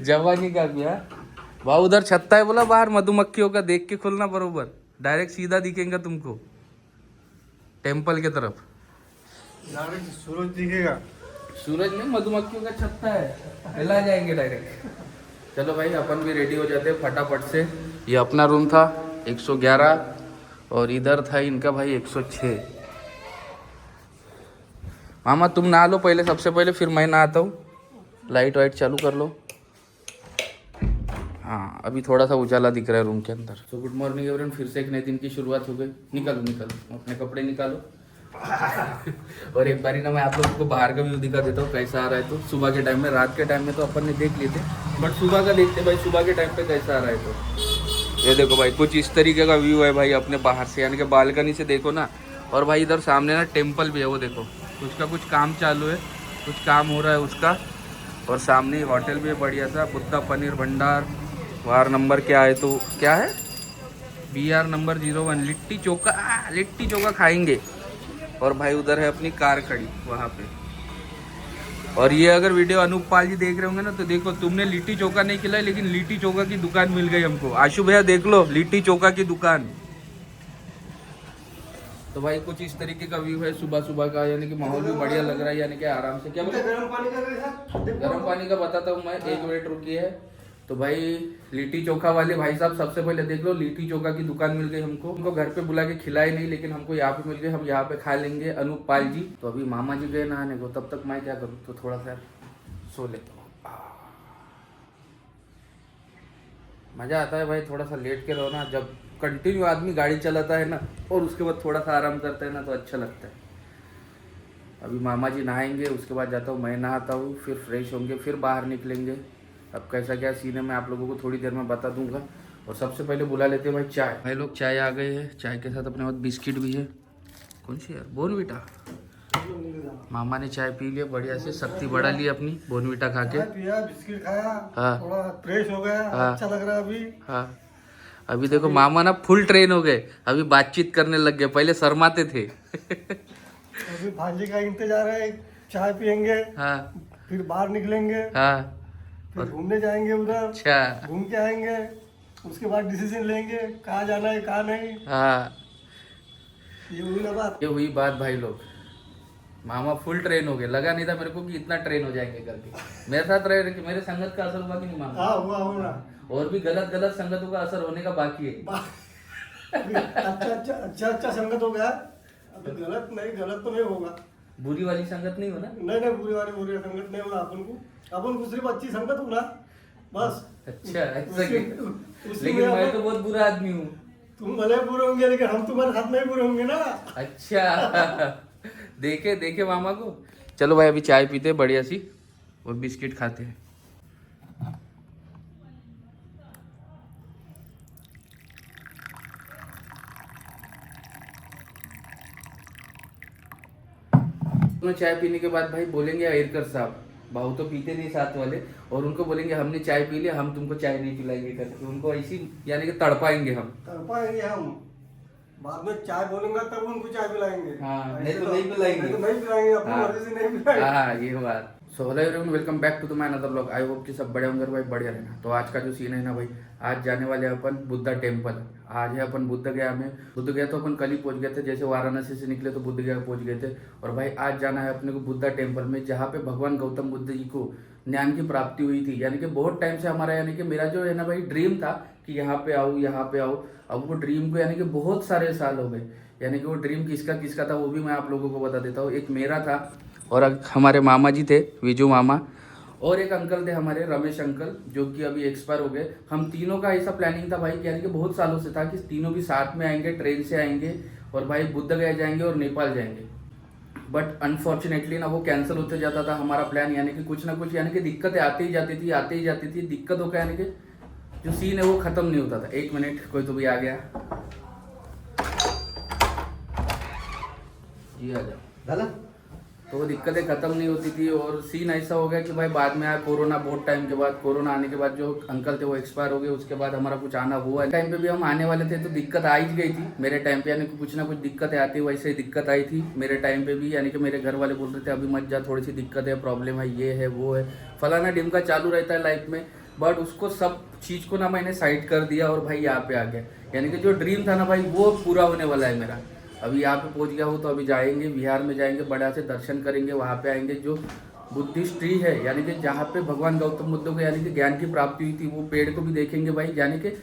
जवानी का भी है भाव। उधर छत्ता है बोला बाहर, मधुमक्खियों का देख के खुलना बरोबर, डायरेक्ट सीधा दिखेगा तुमको टेम्पल के तरफ। डायरेक्ट सूरज दिखेगा। सूरज में मधुमक्खियों का छत्ता है, हिला जाएंगे डायरेक्ट। चलो भाई अपन भी रेडी हो जाते हैं फटाफट से। ये अपना रूम था 111 और इधर था इनका भाई 106। मामा तुम नहा लो पहले, सबसे पहले, फिर मैं नहाता हूँ। लाइट वाइट चालू कर लो। हाँ अभी थोड़ा सा उजाला दिख रहा है रूम के अंदर। सो गुड मॉर्निंग एवरीवन, फिर से एक नए दिन की शुरुआत हो गई। निकालो निकालो अपने कपड़े निकालो। और एक बारी ना मैं आप लोगों को बाहर का व्यू दिखा देता हूँ कैसा आ रहा है। तो सुबह के टाइम में, रात के टाइम में तो अपन ने देख लिए थे, बट सुबह का देखते भाई सुबह के टाइम पे कैसा आ रहा है। तो ये देखो भाई कुछ इस तरीके का व्यू है भाई अपने बाहर से, यानी कि बालकनी से देखो ना। और भाई इधर सामने ना टेम्पल भी है, वो देखो उसका कुछ काम चालू है, कुछ काम हो रहा है उसका। और सामने ही होटल भी है बढ़िया सा, बुद्धा पनीर भंडार। वार नंबर क्या है, तो क्या है BR नंबर 01। लिट्टी चोखा खाएंगे। और भाई उधर है अपनी कार खड़ी वहाँ पे। और ये अगर वीडियो अनूप पाल जी देख रहे होंगे ना, तो देखो तुमने लिट्टी चोखा नहीं खिलाई, लेकिन लिट्टी चोखा की दुकान मिल गई हमको। आशु भैया देख लो लिट्टी चोखा की दुकान। तो भाई कुछ इस तरीके का व्यू है सुबह सुबह का, यानी कि माहौल भी बढ़िया लग रहा है, यानी कि आराम से। क्या बोले गर्म पानी का कैसा? गर्म पानी का बताता हूँ मैं, 1 मिनट रुकिए। तो भाई लिट्टी चोखा वाले भाई साहब सबसे पहले देख लो, लिट्टी चोखा की दुकान मिल गई हमको। उनको घर पे बुला के खिलाए नहीं, लेकिन हमको यहाँ पे मिल गए, हम यहाँ पे खा लेंगे। अनूप पाल जी तो अभी मामा जी गए नहाने को, तब तक मैं क्या करूँ, तो थोड़ा सा सो लेता हूँ। मजा आता है भाई थोड़ा सा लेट के रहो ना, जब कंटिन्यू आदमी गाड़ी चलाता है ना और उसके बाद थोड़ा सा आराम करता है ना, तो अच्छा लगता है। अभी मामा जी नहाएंगे, उसके बाद जाता हूँ मैं नहाता हूँ, फिर फ्रेश होंगे, फिर बाहर निकलेंगे। अब कैसा क्या सीन है मैं आप लोगों को थोड़ी देर में बता दूंगा। और सबसे पहले बुला लेते हैं भाई चाय। भाई लोग चाय आ गए हैं, चाय के साथ अपने पास बिस्किट भी है। कौन सी यार, बोर्नविटा। मामा ने चाय पी लिया बढ़िया से, शक्ति बढ़ा ली अपनी बोर्नविटा खा के। पिया, बिस्किट खाया, हाँ। थोड़ा फ्रेश हो गया, हाँ। अच्छा लग रहा है अभी। हाँ अभी देखो मामा ना फुल ट्रेन हो गए, अभी बातचीत करने लग गए, पहले शर्माते थे। अभी भांजी का इंतजार है, चाय पियेंगे, हाँ फिर बाहर निकलेंगे, हाँ फिर घूमने जाएंगे उधर, अच्छा घूम के आएंगे, उसके बाद डिसीजन लेंगे कहाँ जाना है कहाँ नहीं। हाँ ये हुई ना बात। ये हुई बात भाई लोग। मामा फुल ट्रेन हो गए, लगा नहीं था मेरे को कि इतना ट्रेन हो जाएंगे करके। मेरे साथ रहे कि मेरे संगत का असर हुआ कि नहीं मामा? हाँ हुआ होगा। और भी गलत गलत संगतों का असर होने का बाकी है। अच्छा संगत हो गया। अभी गलत तो नहीं होगा। बुरी वाली संगत नहीं हो ना? नहीं बुरी संगत नहीं होगा। अपन को सिर्फ अच्छी संगत होना बस। अच्छा ऐसा कि लेकिन मैं तो बहुत बुरा आदमी हूँ। तुम भले बुरे होंगे, लेकिन हम तुम्हारे साथ नहीं बुरे होंगे ना। अच्छा देखे मामा को। चलो भाई अभी चाय पीते बढ़िया सी और बिस्किट खाते हैं। चाय पीने के बाद भाई बोलेंगे आयरकर साहब, भाऊ तो पीते नहीं साथ वाले, और उनको बोलेंगे हमने चाय पी लिया, हम तुमको चाय नहीं पिलाएंगे करके उनको ऐसी यानी कि तड़पाएंगे हम। बाद में चाय बोलूंगा तब उनको चाय पिलाएंगे। हाँ नहीं तो नहीं पिलाएंगे। नहीं पिलाएंगे, अपनी मर्जी से नहीं पिलाएंगे। हाँ ये बात। So hello everyone, welcome back to my another vlog. I hope कि सब बढ़िया होंगे भाई, बढ़िया रहना। तो आज का जो सीन है ना भाई, आज जाने वाले हैं अपन बुद्धा टेम्पल। आज है अपन बुद्ध गया में। बुद्ध गया तो अपन कल ही पहुंच गए थे, जैसे वाराणसी से निकले तो बुद्ध गया पहुंच गए थे। और भाई आज जाना है अपने को बुद्धा टेम्पल में, जहाँ पे भगवान गौतम बुद्ध जी को ज्ञान की प्राप्ति हुई थी। यानी कि बहुत टाइम से हमारा यानी कि मेरा जो है ना भाई ड्रीम था कि यहाँ पे आओ। अब वो ड्रीम को यानी कि बहुत सारे साल हो गए। यानी कि वो ड्रीम किसका था वो भी मैं आप लोगों को बता देता हूँ। एक मेरा था, और हमारे मामा जी थे विजू मामा, और एक अंकल थे हमारे रमेश अंकल, जो कि अभी एक्सपायर हो गए। हम तीनों का ऐसा प्लानिंग था भाई, यानी कि बहुत सालों से था कि तीनों भी साथ में आएंगे, ट्रेन से आएंगे और भाई बुद्ध गया जाएंगे और नेपाल जाएंगे। बट अनफॉर्चुनेटली ना वो कैंसिल होते जाता था हमारा प्लान। यानी कि कुछ ना कुछ यानी कि दिक्कतें आती ही जाती थी। दिक्कतों का यानी कि जो सीन है वो खत्म नहीं होता था। 1 मिनट, कोई तो भी आ गया। जी आ जाओ। तो वो दिक्कतें ख़त्म नहीं होती थी। और सीन ऐसा हो गया कि भाई बाद में आया कोरोना, बहुत टाइम के बाद कोरोना आने के बाद जो अंकल थे वो एक्सपायर हो गए, उसके बाद हमारा कुछ आना हुआ। टाइम पे भी हम आने वाले थे तो दिक्कत आ ही गई थी मेरे टाइम पे, यानी कि कुछ ना कुछ दिक्कतें आती, वैसे ही दिक्कत आई थी मेरे टाइम पे भी। यानी कि मेरे घर वाले बोल रहे थे अभी मत जा, थोड़ी सी दिक्कत है, प्रॉब्लम है, ये है वो है, फलाना ढिमका चालू रहता है लाइफ में। बट उसको सब चीज़ को ना मैंने साइड कर दिया और भाई यहाँ पे आ गया। यानी कि जो ड्रीम था ना भाई वो पूरा होने वाला है मेरा। अभी यहाँ पे पहुँच गया हूँ तो अभी जाएंगे बिहार में, जाएंगे बड़ा से दर्शन करेंगे। वहाँ पे आएंगे जो बुद्धिस्ट ट्री है, यानी कि जहाँ पे भगवान गौतम बुद्ध को यानी कि ज्ञान की प्राप्ति हुई थी, वो पेड़ को भी देखेंगे भाई। यानी कि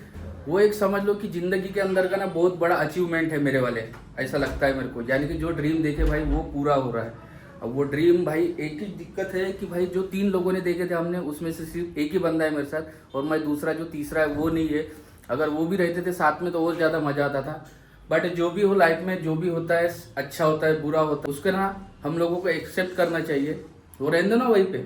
वो एक समझ लो कि ज़िंदगी के अंदर का ना बहुत बड़ा अचीवमेंट है मेरे वाले, ऐसा लगता है मेरे को। यानी कि जो ड्रीम देखे भाई वो पूरा हो रहा है। अब वो ड्रीम भाई, एक ही दिक्कत है कि भाई जो 3 लोगों ने देखे थे हमने, उसमें से सिर्फ एक ही बंदा है मेरे साथ, और मैं दूसरा जो तीसरा है वो नहीं है। अगर वो भी रहते थे साथ में तो और ज़्यादा मज़ा आता था। बट जो भी हो लाइफ में, जो भी होता है अच्छा होता है बुरा होता है, उसके ना हम लोगों को एक्सेप्ट करना चाहिए। वो रहने दो ना वहीं पे,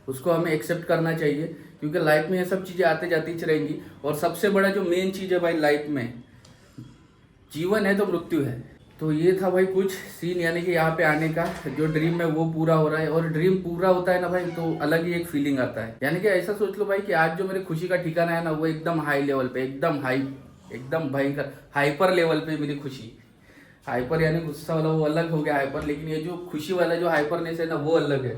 उसको हमें एक्सेप्ट करना चाहिए, क्योंकि लाइफ में ये सब चीज़ें आते जाती रहेंगी। और सबसे बड़ा जो मेन चीज़ है भाई लाइफ में, जीवन है तो मृत्यु है। तो ये था भाई कुछ सीन, यानी कि यहाँ पे आने का जो ड्रीम है वो पूरा हो रहा है। और ड्रीम पूरा होता है ना भाई तो अलग ही एक फीलिंग आता है। यानी कि ऐसा सोच लो भाई कि आज जो मेरी खुशी का ठिकाना है ना, वो एकदम हाई लेवल पे, एकदम हाई, एकदम भयंकर हाइपर लेवल पे मेरी खुशी। हाइपर यानी गुस्सा वाला वो अलग हो गया हाइपर, लेकिन ये जो खुशी वाला जो हाइपरनेस है ना वो अलग है।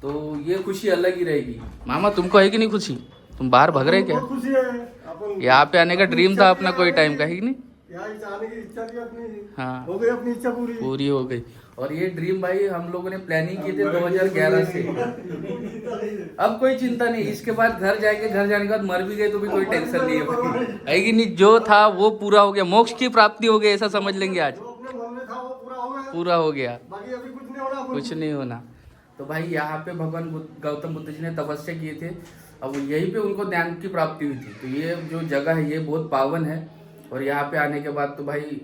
तो ये खुशी अलग ही रहेगी। मामा तुमको है कि नहीं खुशी? तुम बाहर भाग रहे क्या? खुशी है। यहाँ पे आने का ड्रीम था अपना कोई टाइम का, है कि नहीं? यहाँ आने की इच्छा थी अपनी, हाँ हो गई अपनी इच्छा पूरी हो गई। और ये ड्रीम भाई हम लोगों ने प्लानिंग की थी 2011 से। अब कोई चिंता नहीं, इसके बाद घर जाएंगे, घर जाने के बाद मर भी गए तो भी कोई टेंशन नहीं है कि नहीं। जो था वो पूरा हो गया, मोक्ष की प्राप्ति हो गई, ऐसा समझ लेंगे आज। जो अपने मन में था वो पूरा हो गया, बाकी अभी कुछ नहीं होना। कुछ नहीं होना। तो भाई यहाँ पे भगवान गौतम बुद्ध जी ने तपस्या किए थे, अब यहीं पे उनको ज्ञान की प्राप्ति हुई थी। तो ये जो जगह है ये बहुत पावन है। और यहाँ पे आने के बाद तो भाई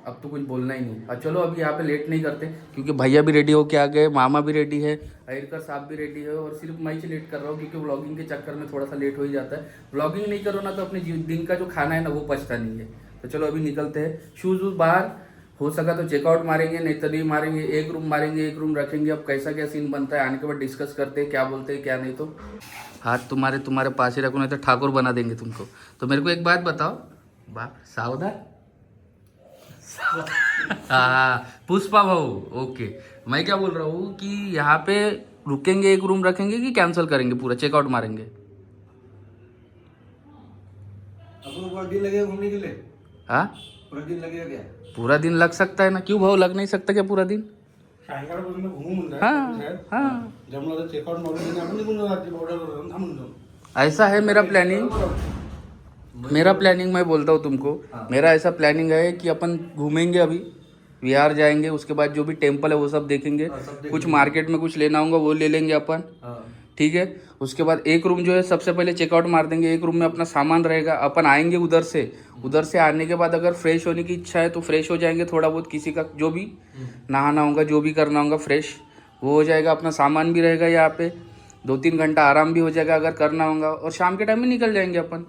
अब तो कुछ बोलना ही नहीं। और चलो अभी यहाँ पे लेट नहीं करते, क्योंकि भैया भी रेडी होके आ गए, मामा भी रेडी है, अहिरकर साहब भी रेडी है। और सिर्फ मैं ही लेट कर रहा हूँ, क्योंकि व्लॉगिंग के चक्कर में थोड़ा सा लेट हो ही जाता है। व्लॉगिंग नहीं करो ना तो अपने दिन का जो खाना है ना वो पचता नहीं है। तो चलो अभी निकलते हैं। शूज़ वूज बाहर, हो सका तो चेकआउट मारेंगे, नहीं तो नहीं मारेंगे। एक रूम मारेंगे, एक रूम रखेंगे। अब कैसा क्या सीन बनता है आने के बाद डिस्कस करते हैं, क्या बोलते हैं क्या नहीं। तो हाथ तुम्हारे पास ही रखो, नहीं तो ठाकुर बना देंगे तुमको। तो मेरे को एक बात बताओ, बाप सावधान। हाँ पुष्पा भाऊ, ओके। मैं क्या बोल रहा हूँ कि यहाँ पे रुकेंगे, एक रूम रखेंगे कि कैंसिल करेंगे, पूरा चेकआउट मारेंगे? आपको पूरा दिन लगेगा घूमने के लिए? हाँ पूरा दिन लगेगा क्या? पूरा दिन लग सकता है ना, क्यों भाऊ लग नहीं सकता क्या पूरा दिन? हाँ हाँ ऐसा है मेरा प्लानिंग। मेरा प्लानिंग मैं बोलता हूँ तुमको, मेरा ऐसा प्लानिंग है कि अपन घूमेंगे, अभी बिहार जाएंगे, उसके बाद जो भी टेम्पल है वो सब देखेंगे, कुछ मार्केट में कुछ लेना होगा वो ले लेंगे अपन, ठीक है। उसके बाद एक रूम जो है सबसे पहले चेकआउट मार देंगे, एक रूम में अपना सामान रहेगा। अपन आएंगे उधर से आने के बाद अगर फ्रेश होने की इच्छा है तो फ्रेश हो जाएंगे, थोड़ा बहुत किसी का जो भी नहाना होगा, जो भी करना होगा फ्रेश वो हो जाएगा। अपना सामान भी रहेगा यहाँ पे, 2-3 घंटा आराम भी हो जाएगा अगर करना होगा। और शाम के टाइम में निकल जाएंगे अपन।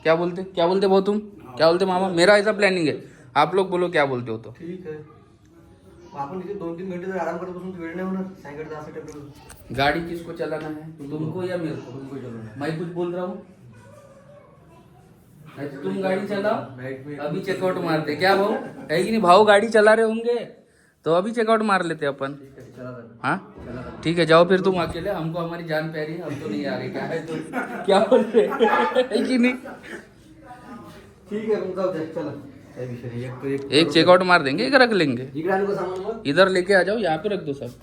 क्या बोलते भाऊ तुम? क्या बोलते मामा? मेरा ऐसा प्लानिंग है, आप लोग बोलो क्या बोलते हो? तो ठीक है, आपण इथे 2-3 घंटे जर आराम करत बसून वेळ नाही होणार सायंकाळी 10 टेबल। गाड़ी किसको चलाना है, तुमको या मेरे को? तुमको चलाना है। मैं कुछ बोल रहा हूँ, तुम गाड़ी चलाओ, अभी चेकआउट मारते। क्या भाऊ है कि नहीं? भाऊ गाड़ी चला रहे होंगे तो अभी चेकआउट मार लेते अपन। हाँ ठीक है, जाओ फिर तुम अकेले, हमको हमारी जान प्यारी है, हम तो नहीं आ रहे। क्या है तो क्या बोल रहे है कि नहीं? ठीक है तुम जाओ, चलो एक चेकआउट मार देंगे, एक रख लेंगे, सामान इधर लेके आ जाओ, यहाँ पे रख दो सब।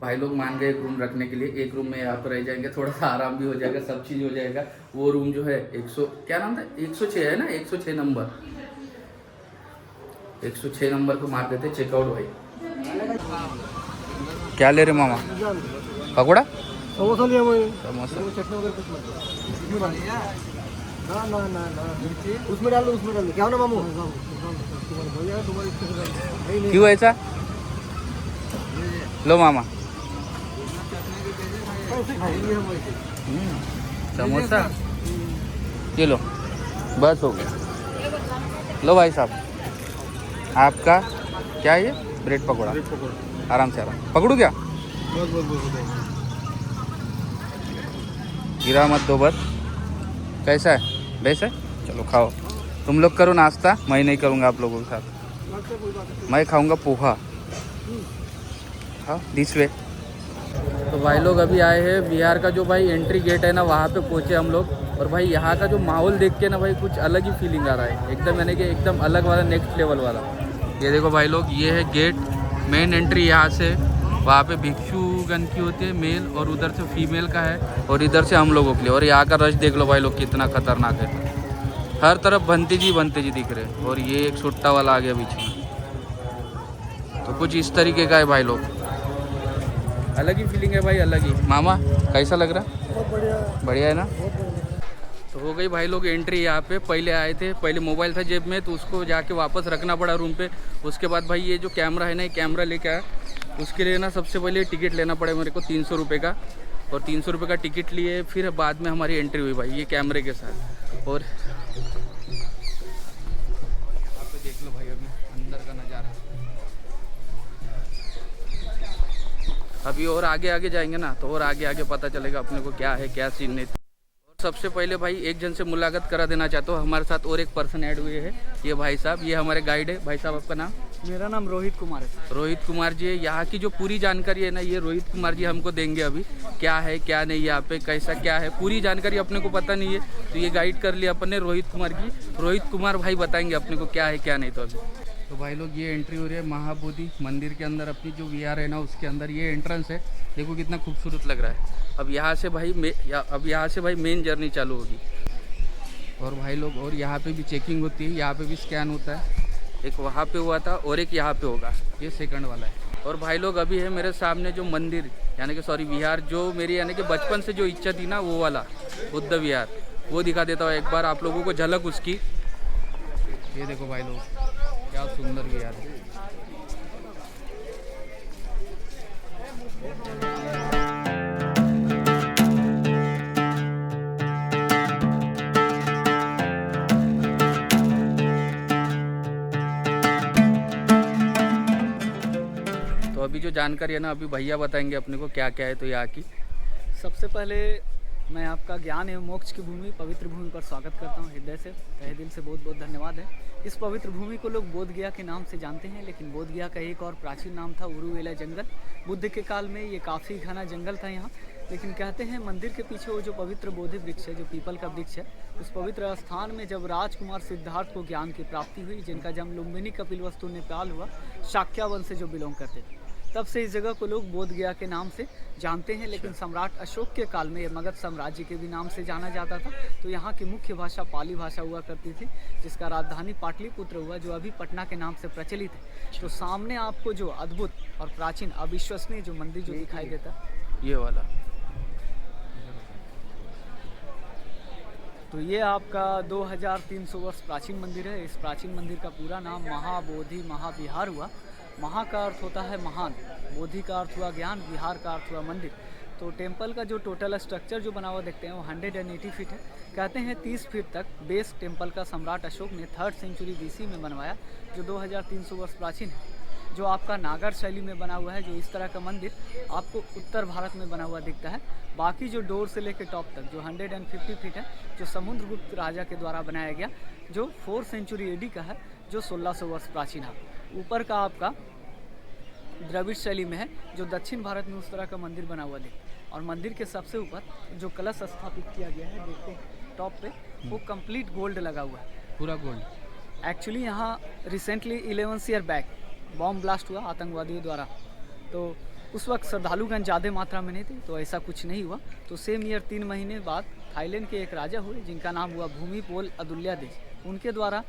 भाई लोग मान गए एक रूम रखने के लिए, एक रूम में यहाँ पर रह जाएंगे, थोड़ा सा आराम भी हो जाएगा, सब चीज़ हो जाएगा। वो रूम जो है 100 क्या नाम था, 106 है ना, 106 नंबर, 106 नंबर को मार देते चेकआउट। भाई क्या ले रहे मामा? पकौड़ा, समोसा लिया मैं, समोसा, चटनी वगैरह कुछ मत ना उसमें डाल दो क्या हो ना मामू? क्यों ऐसा? लो मामा समोसा ये लो, बस हो गया। लो भाई साहब, आपका क्या है ये? ब्रेड पकौड़ा आराम से आराम पकड़ू क्या बस बस बस गिरा मत दो बस कैसा है बेस है चलो खाओ तुम लोग करो नाश्ता मैं नहीं करूँगा आप लोगों के साथ मैं खाऊंगा पोहा हाँ दिस वे तो भाई लोग अभी आए हैं बिहार का जो भाई एंट्री गेट है ना वहाँ पे पहुँचे हम लोग और भाई यहाँ का जो माहौल देख के ना भाई कुछ अलग ही फीलिंग आ रहा है एकदम यानी कि एकदम अलग वाला नेक्स्ट लेवल वाला। ये देखो भाई लोग ये है गेट मेन एंट्री यहाँ से वहाँ पे भिक्षुगण की होती है मेल और उधर से फीमेल का है और इधर से हम लोगों के लिए और यहाँ का रश देख लो भाई लोग कितना खतरनाक है हर तरफ बनते जी दिख रहे हैं और ये एक सुट्टा वाला आ गया बीच में तो कुछ इस तरीके का है भाई लोग अलग ही फीलिंग है भाई अलग ही। मामा कैसा लग रहा बहुत बढ़िया है ना। तो हो गई भाई लोग एंट्री यहाँ पे पहले आए थे पहले मोबाइल था जेब में तो उसको जाके वापस रखना पड़ा रूम पे उसके बाद भाई ये जो कैमरा है ना ये कैमरा लेके आया उसके लिए ना सबसे पहले टिकट लेना पड़ा मेरे को 300 रुपये का और 300 रुपये का टिकट लिए फिर बाद में हमारी एंट्री हुई भाई ये कैमरे के साथ। और यहाँ पे देख लो भाई अभी अंदर का नज़ारा अभी और आगे जाएंगे ना तो और आगे पता चलेगा अपने को क्या है क्या सीन नहीं। और सबसे पहले भाई एक जन से मुलाकात करा देना चाहता हूँ हमारे साथ और एक पर्सन ऐड हुए हैं ये भाई साहब ये हमारे गाइड है। भाई साहब आपका नाम? मेरा नाम रोहित कुमार है। रोहित कुमार जी है यहाँ की जो पूरी जानकारी है ना ये रोहित कुमार जी हमको देंगे अभी क्या है क्या नहीं यहाँ पे कैसा क्या है पूरी जानकारी अपने को पता नहीं है तो ये गाइड कर लिया अपन ने रोहित कुमार की। रोहित कुमार भाई बताएंगे अपने को क्या है क्या नहीं। तो अभी तो भाई लोग ये एंट्री हो रही है महाबोधि मंदिर के अंदर अपनी जो विहार है ना उसके अंदर ये एंट्रेंस है देखो कितना खूबसूरत लग रहा है। अब यहाँ से भाई मेन जर्नी चालू होगी और भाई लोग और यहाँ पे भी चेकिंग होती है यहाँ पे भी स्कैन होता है एक वहाँ पे हुआ था और एक यहाँ पे होगा ये सेकंड वाला है। और भाई लोग अभी है मेरे सामने जो मंदिर यानी कि सॉरी विहार जो मेरी यानी कि बचपन से जो इच्छा थी ना वो वाला बुद्ध विहार वो दिखा देता हूँ एक बार आप लोगों को झलक उसकी। ये देखो भाई लोग क्या सुंदर विहार है। तो अभी जो जानकारी है ना अभी भैया बताएंगे अपने को क्या क्या है तो यहाँ की। सबसे पहले मैं आपका ज्ञान एवं मोक्ष की भूमि पवित्र भूमि पर स्वागत करता हूँ हृदय से तहे दिल से बहुत बहुत धन्यवाद है। इस पवित्र भूमि को लोग बोध गया के नाम से जानते हैं लेकिन बोध गया का एक और प्राचीन नाम था उरुवेला जंगल। बुद्ध के काल में ये काफ़ी घना जंगल था यहाँ लेकिन कहते हैं मंदिर के पीछे वो जो पवित्र बोधि वृक्ष है जो पीपल का वृक्ष है उस पवित्र स्थान में जब राजकुमार सिद्धार्थ को ज्ञान की प्राप्ति हुई जिनका जन्म लुम्बिनी कपिलवस्तु नेपाल हुआ शाक्या वंश से जो बिलोंग करते थे तब से इस जगह को लोग बोध गया के नाम से जानते हैं। लेकिन सम्राट अशोक के काल में ये मगध साम्राज्य के भी नाम से जाना जाता था। तो यहाँ की मुख्य भाषा पाली भाषा हुआ करती थी जिसका राजधानी पाटलिपुत्र हुआ जो अभी पटना के नाम से प्रचलित है। तो सामने आपको जो अद्भुत और प्राचीन अविश्वसनीय जो मंदिर जो दिखाई देता है ये वाला तो ये आपका 2300 वर्ष प्राचीन मंदिर है। इस प्राचीन मंदिर का पूरा नाम महाबोधि महाविहार हुआ। महा का अर्थ होता है महान, बोधि का अर्थ हुआ ज्ञान, विहार का अर्थ हुआ मंदिर। तो टेम्पल का जो टोटल स्ट्रक्चर जो बना हुआ देखते हैं वो 180 फीट है। कहते हैं 30 फीट तक बेस टेम्पल का सम्राट अशोक ने 3rd सेंचुरी BC में बनवाया जो 2300 वर्ष प्राचीन है। जो आपका नागर शैली में बना हुआ है जो इस तरह का मंदिर आपको उत्तर भारत में बना हुआ दिखता है। बाकी जो डोर से लेकर टॉप तक जो 150 फीट है जो समुद्रगुप्त राजा के द्वारा बनाया गया जो 4th सेंचुरी AD का है जो 1600 वर्ष प्राचीन है। ऊपर का आपका द्रविड़ शैली में है जो दक्षिण भारत में उस तरह का मंदिर बना हुआ है। और मंदिर के सबसे ऊपर जो कलश स्थापित किया गया है देखते हैं टॉप पे वो कंप्लीट गोल्ड लगा हुआ है पूरा गोल्ड। एक्चुअली यहाँ recently 11 year back bomb blast हुआ आतंकवादियों द्वारा तो उस वक्त श्रद्धालुगण ज़्यादा मात्रा में नहीं थे तो ऐसा कुछ नहीं हुआ। तो सेम ईयर 3 महीने बाद थाईलैंड के एक राजा हुए जिनका नाम हुआ भूमिपोल अदुल्यादेश। उनके द्वारा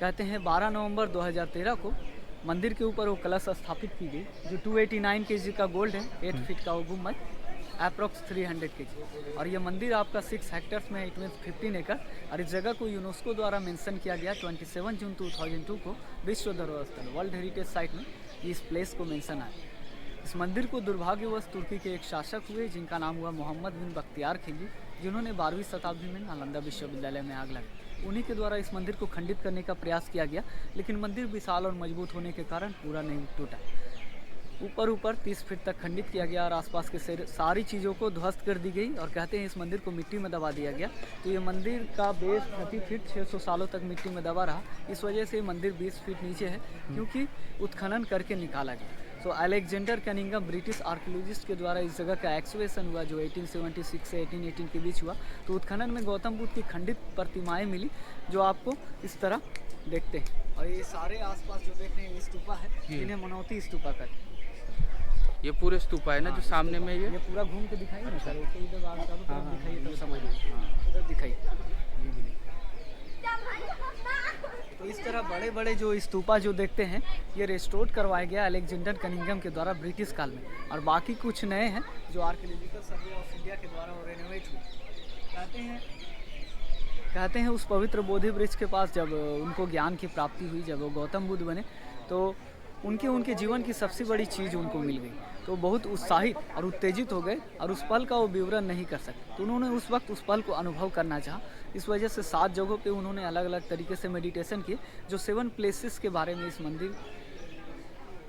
कहते हैं 12 नवंबर 2013 को मंदिर के ऊपर वो कलश स्थापित की गई जो 289 kg का गोल्ड है, 8 फीट का वो गुम्बद अप्रॉक्स 300 kg। और ये मंदिर आपका 6 हेक्टर्स में है, इट मीन्स 15 एकड़। और इस जगह को यूनेस्को द्वारा मेंशन किया गया 27 जून 2002 को विश्व धरोहर स्थल वर्ल्ड हेरिटेज साइट में इस प्लेस को मेंशन आया। इस मंदिर को दुर्भाग्यवश तुर्की के एक शासक हुए जिनका नाम हुआ मोहम्मद बिन बख्तियार खिलजी जिन्होंने 12वीं शताब्दी में नालंदा विश्वविद्यालय में आग लगाई। उन्हीं के द्वारा इस मंदिर को खंडित करने का प्रयास किया गया, लेकिन मंदिर विशाल और मजबूत होने के कारण पूरा नहीं टूटा। ऊपर 30 फीट तक खंडित किया गया और आसपास के सारी चीज़ों को ध्वस्त कर दी गई और कहते हैं इस मंदिर को मिट्टी में दबा दिया गया। तो ये मंदिर का बेस 30 फीट 600 सालों तक मिट्टी में दबा रहा। इस वजह से मंदिर 20 फीट नीचे है, क्योंकि उत्खनन करके निकाला गया। तो अलेक्जेंडर कनिंघम ब्रिटिश आर्कियोलॉजिस्ट के द्वारा इस जगह का एक्सकवेशन हुआ, जो 1876 से 1818 के बीच हुआ। तो उत्खनन में गौतम बुद्ध की खंडित प्रतिमाएं मिली, जो आपको इस तरह देखते हैं। और ये सारे आसपास जो देख रहे हैं स्तूपा है, इन्हें मनौती स्तूपा कहते हैं। ये पूरे स्तूपा है ना, जो सामने में ये पूरा घूम के दिखाइए ना सर, ऐसे इधर चारों तरफ दिखाइए तब समझिए। इधर दिखाइए। तो इस तरह बड़े बड़े जो स्तूपा जो देखते हैं, ये रेस्टोर करवाया गया अलेक्जेंडर कनिंघम के द्वारा ब्रिटिश काल में, और बाकी कुछ नए हैं जो आर्कियोलॉजिकल सर्वे ऑफ इंडिया के द्वारा रेनोवेट हुए। कहते हैं उस पवित्र बोधि वृक्ष के पास जब उनको ज्ञान की प्राप्ति हुई, जब वो गौतम बुद्ध बने, तो उनके जीवन की सबसे बड़ी चीज़ उनको मिल गई। तो बहुत उत्साहित और उत्तेजित हो गए और उस पल का वो विवरण नहीं कर सकते। तो उन्होंने उस वक्त उस पल को अनुभव करना चाहा। इस वजह से 7 जगहों पे उन्होंने अलग अलग तरीके से मेडिटेशन किए, जो 7 प्लेसेस के बारे में इस मंदिर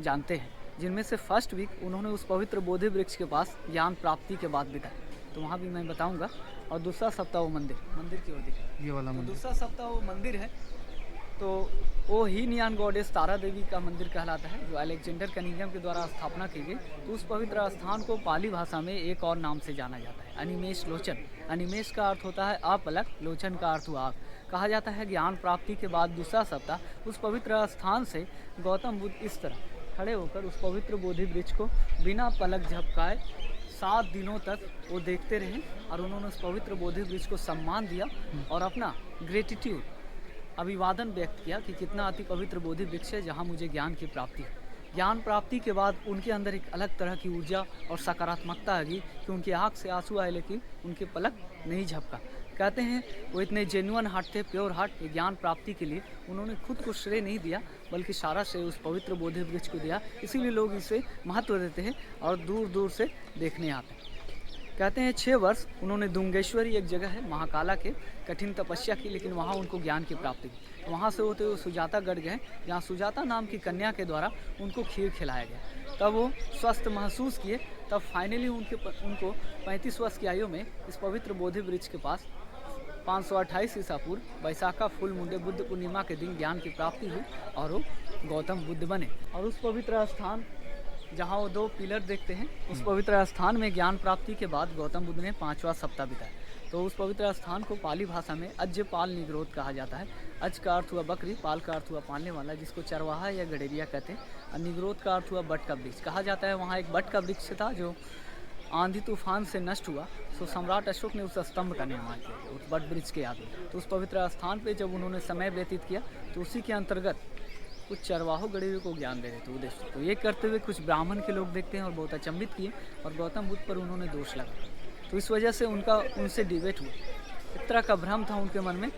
जानते हैं, जिनमें से फर्स्ट वीक उन्होंने उस पवित्र बोधि वृक्ष के पास ज्ञान प्राप्ति के बाद बिताया। तो वहाँ भी मैं बताऊँगा। और दूसरा सप्ताह वो मंदिर की ओर दिखा, ये वाला मंदिर। दूसरा सप्ताह वो मंदिर है, तो वो ही नियान गॉडेस तारा देवी का मंदिर कहलाता है, जो अलेक्जेंडर कनिंघम के द्वारा स्थापना की गई। तो उस पवित्र स्थान को पाली भाषा में एक और नाम से जाना जाता है, अनिमेष लोचन। अनिमेष का अर्थ होता है अपलक, लोचन का अर्थ हुआ आग। कहा जाता है ज्ञान प्राप्ति के बाद दूसरा सप्ताह उस पवित्र स्थान से गौतम बुद्ध इस तरह खड़े होकर उस पवित्र बोधि वृक्ष को बिना पलक झपकाए 7 दिनों तक वो देखते रहे, और उन्होंने उस पवित्र बोधि वृक्ष को सम्मान दिया और अपना ग्रेटिट्यूड, अभिवादन व्यक्त किया कि कितना अति पवित्र बोधि वृक्ष है जहाँ मुझे ज्ञान की प्राप्ति है। ज्ञान प्राप्ति के बाद उनके अंदर एक अलग तरह की ऊर्जा और सकारात्मकता आ गई कि उनकी आँख से आंसू आए, लेकिन उनके पलक नहीं झपका। कहते हैं वो इतने जेन्युइन हार्ट थे, प्योर हार्ट। ज्ञान प्राप्ति के लिए उन्होंने खुद को श्रेय नहीं दिया, बल्कि सारा श्रेय उस पवित्र बोधि वृक्ष को दिया। इसीलिए लोग इसे महत्व देते हैं और दूर दूर से देखने आते हैं। कहते हैं 6 वर्ष उन्होंने दुंगेश्वरी एक जगह है महाकाला के, कठिन तपस्या की, लेकिन वहाँ उनको ज्ञान की प्राप्ति की। वहाँ से होते हुए सुजातागढ़ गए, जहाँ सुजाता नाम की कन्या के द्वारा उनको खीर खिलाया गया। तब वो स्वस्थ महसूस किए। तब फाइनली उनको 35 वर्ष की आयु में इस पवित्र बोधि वृक्ष के पास 528 ईसा पूर्व वैशाखा फुल मुंडे बुद्ध पूर्णिमा के दिन ज्ञान की प्राप्ति हुई और वो गौतम बुद्ध बने। और उस पवित्र स्थान जहाँ वो 2 पिलर देखते हैं, उस पवित्र स्थान में ज्ञान प्राप्ति के बाद गौतम बुद्ध ने 5वां सप्ताह बिताया। तो उस पवित्र स्थान को पाली भाषा में अज्यपाल निग्रोध कहा जाता है। अज का अर्थ हुआ बकरी, पाल का अर्थ हुआ पालने वाला, जिसको चरवाहा या गडेरिया कहते हैं, और निग्रोध का अर्थ हुआ बट का वृक्ष। कहा जाता है वहाँ एक बट का वृक्ष था जो आंधी तूफान से नष्ट हुआ। तो सम्राट अशोक ने उस स्तंभ का निर्माण किया उस बट वृक्ष के याद में। तो उस पवित्र स्थान पर जब उन्होंने समय व्यतीत किया, तो उसी के अंतर्गत कुछ चरवाहों गडेरियों को ज्ञान दे रहे थे उद्देश्य। तो ये करते हुए कुछ ब्राह्मण के लोग देखते हैं और बहुत अचंभित किए, और गौतम बुद्ध पर उन्होंने दोष लगा। तो इस वजह से उनसे डिबेट हुआ। एक तरह का भ्रम था उनके मन में,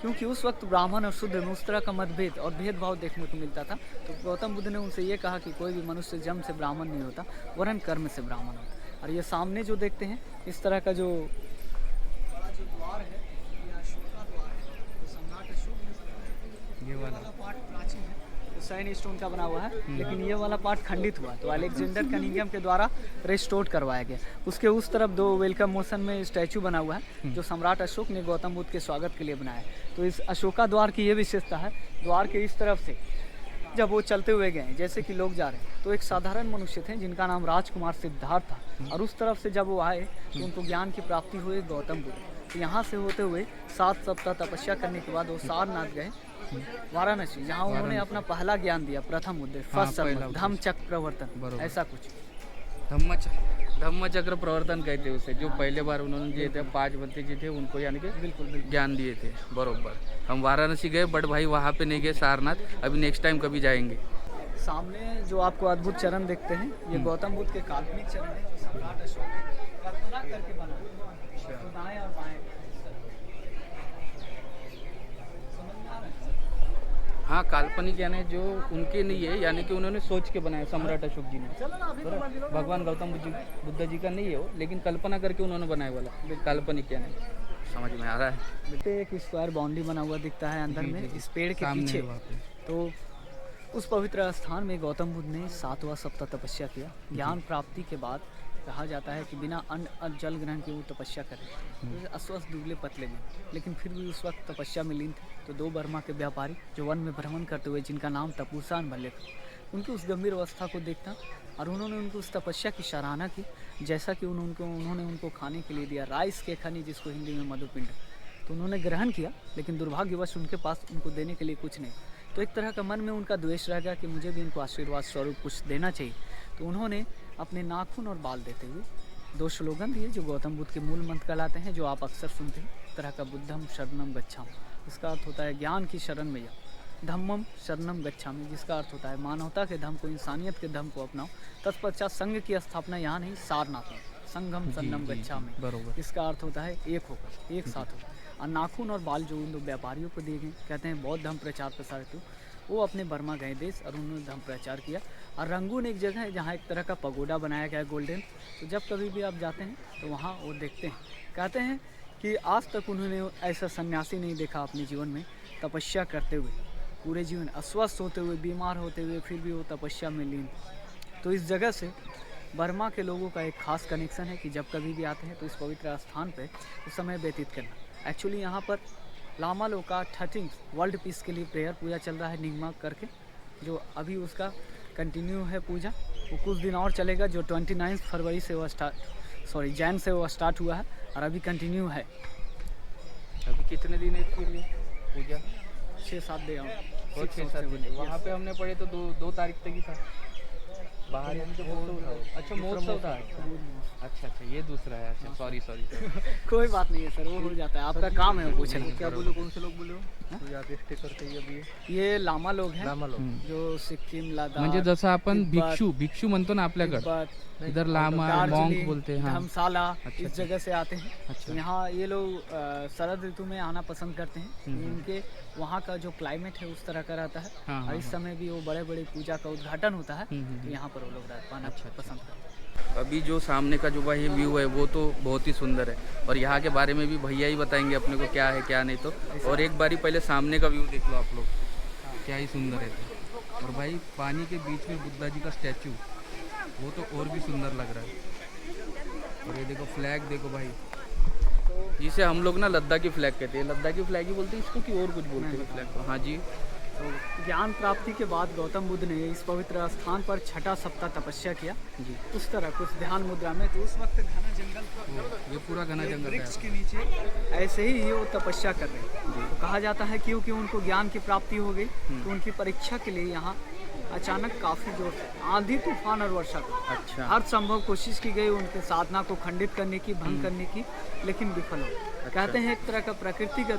क्योंकि उस वक्त ब्राह्मण और शूद्र में उस तरह का मतभेद और भेदभाव देखने को मिलता था। तो गौतम बुद्ध ने उनसे ये कहा कि कोई भी मनुष्य जन्म से ब्राह्मण नहीं होता, वरन कर्म से ब्राह्मण होता। और ये सामने जो देखते हैं इस तरह का जो बड़ा जो द्वार है, ये अशोका द्वार है। तो सम्राट अशोक ने ये वाला पार्ट प्राचीन है, सैन स्टोन का बना हुआ है, लेकिन ये वाला पार्ट खंडित हुआ। तो अलेक्जेंडर कनिंघम के द्वारा रिस्टोर करवाया गया। उसके उस तरफ 2 वेलकम मोशन में स्टैचू बना हुआ है, जो सम्राट अशोक ने गौतम बुद्ध के स्वागत के लिए बनाया। तो इस अशोका द्वार की ये विशेषता है, द्वार के इस तरफ से जब वो चलते हुए गए, जैसे कि लोग जा रहे हैं, तो एक साधारण मनुष्य थे जिनका नाम राजकुमार सिद्धार्थ था, और उस तरफ से जब वो आए तो उनको ज्ञान की प्राप्ति हुई गौतम बुद्ध। तो यहाँ से होते हुए 7 सप्ताह तपस्या करने के बाद वो सारनाथ गए, वाराणसी, जहाँ उन्होंने अपना पहला ज्ञान दिया, प्रथम उद्देश्य, फर्स्ट धम्म चक्र प्रवर्तन, ऐसा कुछ। धम्म चक्र प्रवर्तन कहते उसे, जो पहले बार उन्होंने दिए थे 5 बंदे जी थे, उनको यानी कि बिल्कुल ज्ञान दिए थे। बरोबर। हम वाराणसी गए, बट भाई वहाँ पे नहीं गए सारनाथ। अभी नेक्स्ट टाइम कभी जाएंगे। सामने जो आपको अद्भुत चरण देखते हैं, ये गौतम बुद्ध के काल्पनिक चरण है, सम्राट अशोक ने कल्पना करके बनाया। तो दाएं और बाएं, समझ में आ रहा है? हाँ काल्पनिक यानी जो उनके नहीं है, यानी कि उन्होंने सोच के बनाया सम्राट अशोक जी ने। भगवान गौतम बुद्ध जी का नहीं है वो, लेकिन कल्पना करके उन्होंने बनाया वाला काल्पनिक यानी, समझ में आ रहा है। बेटे एक स्क्वायर बाउंड्री बना हुआ दिखता है अंदर में इस पेड़ के सामने पीछे। वहाँ पे। तो उस पवित्र स्थान में गौतम बुद्ध ने 7वां सप्ताह तपस्या किया। ज्ञान प्राप्ति के बाद कहा जाता है कि बिना अन्न और जल ग्रहण के वो तपस्या करें, तो अस्वस्थ दुबले पतले में, लेकिन फिर भी उस वक्त तपस्या में लीन थे। तो 2 बर्मा के व्यापारी जो वन में भ्रमण करते हुए, जिनका नाम तपूसान भल्ले था, उनकी उस गंभीर अवस्था को देखता और उन्होंने उनको उस तपस्या की सराहना की। जैसा कि उन्होंने उनको खाने के लिए दिया राइस के खनी, जिसको हिंदी में मधुपिंड, तो उन्होंने ग्रहण किया, लेकिन दुर्भाग्यवश उनके पास उनको देने के लिए कुछ नहीं। तो एक तरह का मन में उनका द्वेष रह गया कि मुझे भी इनको आशीर्वाद स्वरूप कुछ देना चाहिए। तो उन्होंने अपने नाखून और बाल देते हुए 2 स्लोगन दिए जो गौतम बुद्ध के मूल मंत्र कहलाते हैं, जो आप अक्सर सुनते हैं। एक तरह का बुद्धम शरणम गच्छामि, इसका अर्थ होता है ज्ञान की शरण में जाओ। धम्मम शरणम गच्छामि, जिसका अर्थ होता है मानवता के धर्म को, इंसानियत के धर्म को अपनाओ। तत्पश्चात संघ की स्थापना यहाँ नहीं, सारनाथ में, संघम शरणम गच्छामि, बरोबर। इसका अर्थ होता है एक होकर, एक साथ होकर। और नाखून और बाल जो उन 2 व्यापारियों को दिए गए, कहते हैं बौद्ध धर्म प्रचार प्रसार हेतु वो अपने बर्मा गए देश और उन्होंने धर्म प्रचार किया। और रंगून एक जगह है जहाँ एक तरह का पगोडा बनाया गया है गोल्डन, तो जब कभी भी आप जाते हैं तो वहाँ वो देखते हैं। कहते हैं कि आज तक उन्होंने ऐसा सन्यासी नहीं देखा अपने जीवन में तपस्या करते हुए, पूरे जीवन अस्वस्थ होते हुए, बीमार होते हुए, फिर भी वो तपस्या में लीन। तो इस जगह से बर्मा के लोगों का एक खास कनेक्शन है कि जब कभी भी आते हैं तो इस पवित्र स्थान पर उस समय व्यतीत करना। एक्चुअली यहाँ पर लामा लोग का 13 वर्ल्ड पीस के लिए प्रेयर पूजा चल रहा है निगमा करके, जो अभी उसका कंटिन्यू है पूजा। वो कुछ दिन और चलेगा, जो 29 फरवरी से वो जैन से वो स्टार्ट हुआ है और अभी कंटिन्यू है। अभी कितने दिन है इसके लिए पूजा? 6-7 दिन और 6-7 दिन। वहाँ पे हमने पढ़े तो 2 तारीख तक ही था बाहर, यानी कि अच्छा महोत्सव था। अच्छा ये दूसरा है। अच्छा सॉरी कोई बात नहीं है सर, वो हो जाता है, आपका काम है वो पूछना। क्या बोलो, कौन से लोग बोले हो? तो यहाँ पे स्टे करते हैं अभी ये लामा लोग हैं, लामा लोग। जो सिक्किम, लद्दाख, म्हणजे जसं आपण भिक्षू म्हणतो ना आपल्याकडे, तिब्बत, इधर लामा मॉन्क दार्जिलिंग, बोलते हैं। हाँ धर्मशाला, इस जगह से आते हैं। अच्छा। तो यहाँ ये लोग शरद ऋतु में आना पसंद करते हैं। उनके वहाँ का जो क्लाइमेट है उस तरह का रहता है। हाँ, और इस समय भी वो बड़े बड़े पूजा का उद्घाटन होता है, तो यहाँ पर वो लोग रहना पसंद करते हैं। अभी जो सामने का जो भाई व्यू है वो तो बहुत ही सुंदर है, और यहाँ के बारे में भी भैया ही बताएंगे अपने को क्या है क्या नहीं। तो और एक बारी पहले सामने का व्यू देख लो आप लोग, क्या ही सुंदर है। और भाई पानी के बीच में बुद्धा जी का स्टैचू, वो तो और भी सुंदर लग रहा है। और ये देखो फ्लैग देखो भाई, जिसे हम लोग ना लद्दाखी फ्लैग कहते हैं, लद्दाखी फ्लैग ही बोलते हैं इसको कि और कुछ बोलते हैं फ्लैग को? हाँ जी। तो ज्ञान प्राप्ति के बाद गौतम बुद्ध ने इस पवित्र स्थान पर 6ठा सप्ताह तपस्या किया जी। उस तरह कुछ ध्यान मुद्रा में। तो उस वक्त घना जंगल था, ये पूरा घना जंगल वृक्ष है। के नीचे ऐसे ही वो तपस्या कर रहे हैं। तो कहा जाता है क्योंकि उनको ज्ञान की प्राप्ति हो गई, तो उनकी परीक्षा के लिए यहाँ अचानक काफ़ी जोर से आंधी तूफान और वर्षा को अच्छा। हर संभव कोशिश की गई उनके साधना को खंडित करने की, भंग करने की, लेकिन विफल हो। कहते हैं एक तरह का प्रकृति का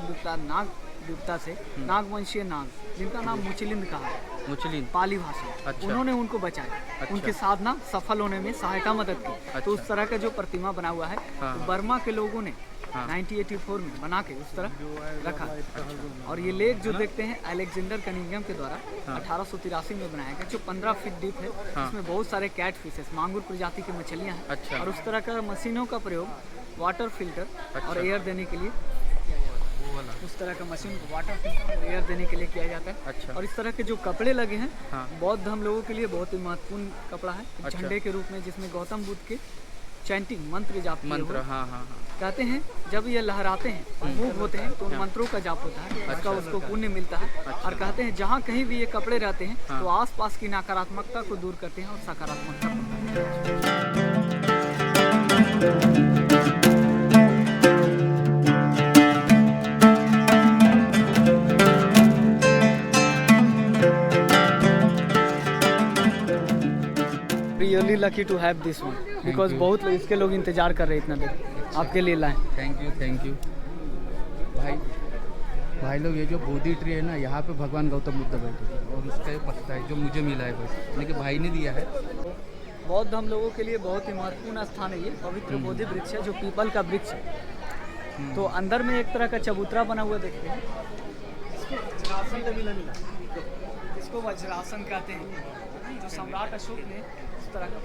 देवता से नागवंशीय नाग, जिनका नाम मुचलिंद कहा है, मुचलिन। पाली भाषा, अच्छा। उन्होंने उनको बचाया। अच्छा। उनकी साधना सफल होने में सहायता मदद की। अच्छा। तो उस तरह का जो प्रतिमा बना हुआ है, हाँ। तो बर्मा के लोगों ने हाँ। 1984 में बना के उस तरह रखा। और ये लेक जो देखते हैं अलेक्जेंडर कनिंघम के द्वारा 1883 में बनाया गया, जो 15 फीट डीप है। हाँ। इसमें बहुत सारे कैट फिशेस, मांगुर प्रजाति की मछलियाँ हैं। अच्छा। और उस तरह का मशीनों का प्रयोग वाटर फिल्टर और अच्छा। एयर देने के लिए, वो वाला। उस तरह का मशीन वाटर फिल्टर और एयर देने के लिए किया जाता है। अच्छा। और इस तरह के जो कपड़े लगे हैं, हाँ। बौद्ध धर्म लोगों के लिए बहुत ही महत्वपूर्ण कपड़ा है। अच्छा। झंडे के रूप में, जिसमें गौतम बुद्ध के चैंटिंग मंत्र जाप किए मंत्र। हुए। हाँ हाँ हाँ। कहते हैं जब ये लहराते हैं, मूव होते हैं, तो उन मंत्रों का जाप होता है, उसका उसको पुण्य मिलता है। और कहते हैं जहाँ कहीं भी ये कपड़े रहते हैं, तो आसपास की नकारात्मकता को दूर करते हैं और सकारात्मकता को। Really lucky to have this one, because you. बहुत लोग इसके लोग इंतजार कर रहे हैं इतना देर, आपके लिए लाए। थैंक यू भाई लोग। ये जो बोधि ट्री है ना, यहाँ पे भगवान गौतम बुद्ध बैठे थे, और उसका ये पत्ता है जो मुझे मिला है, बस यानी कि भाई ने दिया है। बौद्ध हम लोगों के लिए बहुत ही महत्वपूर्ण स्थान है। ये पवित्र बोधि वृक्ष है, जो पीपल का वृक्ष है। तो अंदर में एक तरह का चबूतरा बना हुआ देखते हैं, इसको वज्रासन कहते हैं, जो सम्राट अशोक ने इस तरह का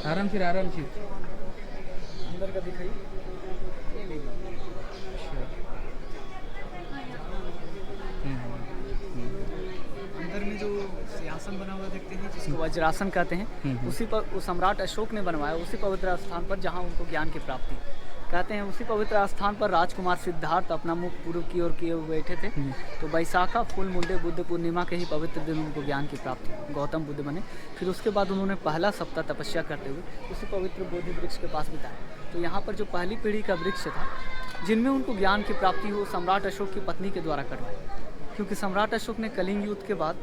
आराम से अंदर का दिखाई। अंदर में जो सिंहासन बना हुआ देखते हैं, जिसको वज्रासन कहते हैं, उसी पर उस सम्राट अशोक ने बनवाया, उसी पवित्र स्थान पर जहाँ उनको ज्ञान की प्राप्ति कहते हैं। उसी पवित्र स्थान पर राजकुमार सिद्धार्थ अपना मुख पूर्व की ओर किए हुए बैठे थे। तो बैसाखा फूल मुंडे बुद्ध पूर्णिमा के ही पवित्र दिन उनको ज्ञान की प्राप्ति, गौतम बुद्ध बने। फिर उसके बाद उन्होंने पहला सप्ताह तपस्या करते हुए उसी पवित्र बोधि वृक्ष के पास बिताया। तो यहाँ पर जो पहली पीढ़ी का वृक्ष था जिनमें उनको ज्ञान की प्राप्ति हो, सम्राट अशोक की पत्नी के द्वारा करवाया, क्योंकि सम्राट अशोक ने कलिंग युद्ध के बाद